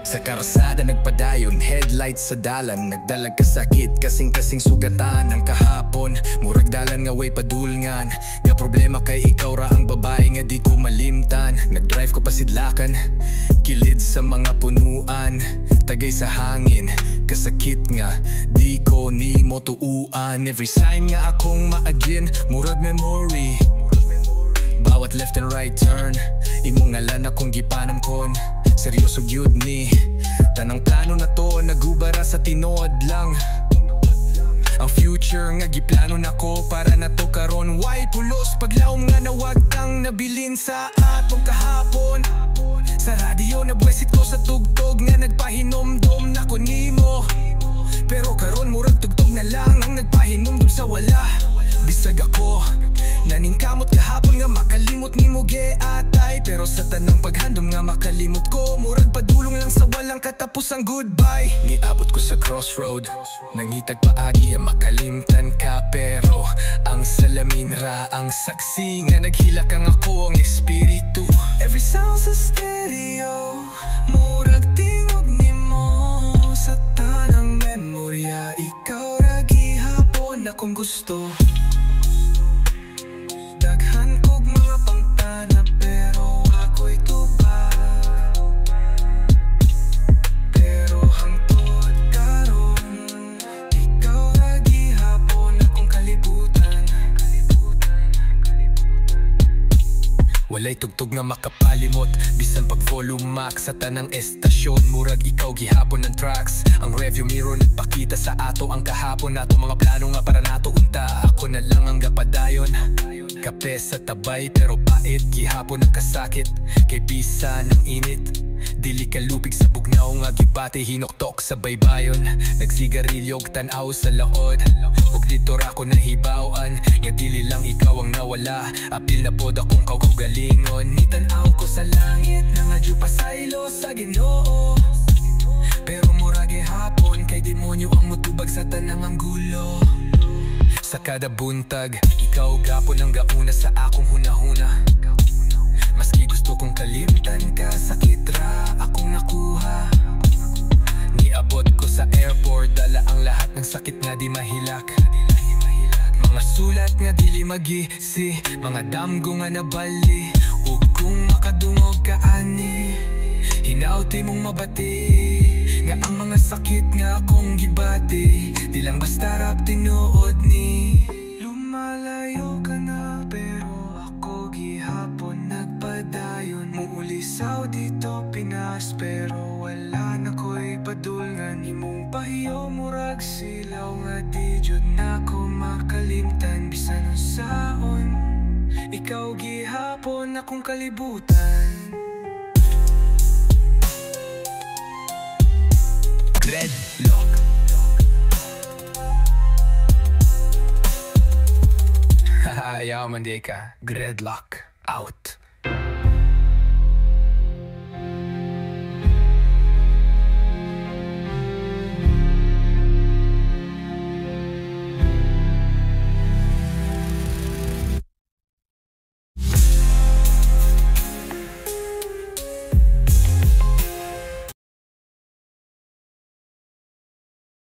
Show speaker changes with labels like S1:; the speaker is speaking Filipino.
S1: Sa karsada nagpadayon, headlights sa dalan. Nagdalag kasakit, kasing-kasing sugatan ang kahapon. Murag dalan nga way padulngan. Nga problema kay ikaw ra ang babae nga di ko malimtan. Nagdrive ko pasidlakan, kilid sa mga punuan. Tagay sa hangin, kasakit nga di ko ni mo tuuan. Every sign nga akong maagin, murag memory. Bawat left and right turn, imong ngalan akong gipanam kon. Seryoso gyud ni tanang plano na to, nagubara sa tinood lang. Ang future nga giplano nako para na to karon. Why pulos paglaom nga nawag kang nabilin sa atong kahapon. Sa radyo nabwesit ko sa tugtog nga nagpahinomdom nako nimo. Pero karon murag tugtog na lang ang nagpahinomdom sa wala. Bisag ako naningkamot kahapon nga makalimot nimo giatay. Pero sa tanang paghandom nga makalimot ko, murag padulong lang sa walang katapusang goodbye. Niabot ko sa crossroad, nangitag paagi ang makalimtan ka. Pero ang salamin ra ang saksi nga naghilak ang ako ang espiritu. Every sound sa stereo, murag tingog nimo sa tanang memorya. Ikaw ra gihapon akong gusto. Daghan kog mga pangtana pero ako'y tubag. Pero hangtod karon, ikaw ra gihapon akong kalibutan. Walay tugtog nga makapalimot, bisan pag volume max sa tanang estasyon. Murag ikaw gihapon ng tracks. Ang review mirror nagpakita sa ato ang kahapon nato mga plano nga para nato unta. Ako na lang ang gapadayon, kape sa tabay pero pait. Gihapon ang kasakit kay bisa ng init. Dili kalupig sa bugnaw nga gibate, hinoktok sa baybayon. Nagsigarilyo og tan-aw sa laod, ug dito ra ko nahibawan nga dili lang ikaw ang nawala. Apil na pod akong kaugalingon. Nitan-aw ko sa langit nangadyo pa saylo sa Ginoo. Pero mura gihapon kay demonyo ang mutubag sa tanang ang gulo. Sa kada buntag, ikaw gapon ang gauna sa akong hunahuna. Maski gusto kong kalimtan ka, sakit ra akong nakuha. Niabot ko sa airport, dala ang lahat ng sakit nga di mahilak. Mga sulat nga dili magisi, mga damgo nga nabali. Ug kung makadungog ka ani, hinauti mong mabati. Nga ang mga sakit nga akong gibati, di lang basta rap tinuod ni. Lumalayo ka na pero ako gihapon nagpadayon. Muulisaw dito Pinas pero wala na ko'y padulngan. Imong pahiyo murag silaw nga di jud na ko makalimtan. Bisan unsaon, ikaw gihapon akong kalibutan. Dreadlock. Haha, yaman di ka. Dreadlock out.